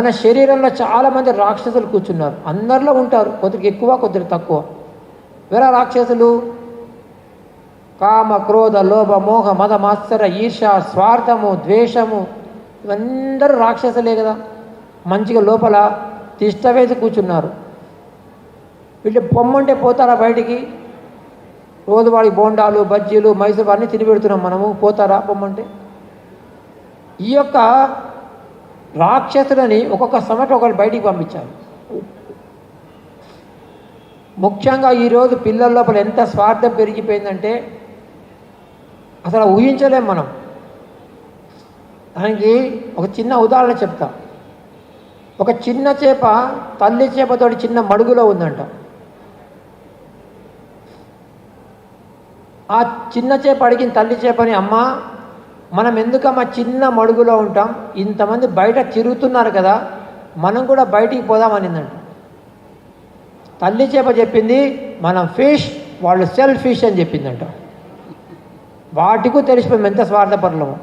మన శరీరంలో చాలామంది రాక్షసులు కూర్చున్నారు. అందరిలో ఉంటారు, కొద్దిగా ఎక్కువ కొద్దిగా తక్కువ. వేరే రాక్షసులు కామ క్రోధ లోభ మోహ మద మాత్సర ఈర్ష స్వార్థము ద్వేషము, ఇవందరూ రాక్షసులే కదా. మంచిగా లోపల తిష్ట వేసి కూర్చున్నారు. వీళ్ళు పొమ్మంటే పోతారా బయటికి? రోజువాడి బోండాలు బజ్జీలు మైసూరు అన్నీ తిని పెడుతున్నాం మనము, పోతారా పొమ్మంటే? ఈ యొక్క రాక్షసులని ఒక్కొక్క సమట ఒకరు బయటికి పంపించారు. ముఖ్యంగా ఈరోజు పిల్లల లోపల ఎంత స్వార్థం పెరిగిపోయిందంటే అసలు ఊహించలేం మనం. దానికి ఒక చిన్న ఉదాహరణ చెప్తా. ఒక చిన్న చేప తల్లి చేపతోటి చిన్న మడుగులో ఉందంట. ఆ చిన్న చేప అడిగిన తల్లి చేపని, అమ్మ మనం ఎందుకమ్మా చిన్న మడుగులో ఉంటాం, ఇంతమంది బయట తిరుగుతున్నారు కదా, మనం కూడా బయటికి పోదామనిందంట. తల్లి చేప చెప్పింది మనం ఫిష్, వాళ్ళు సెల్ఫ్ ఫిష్ అని చెప్పిందంట. వాటికి తెలిసిపోయింది ఎంత స్వార్థపరులమో.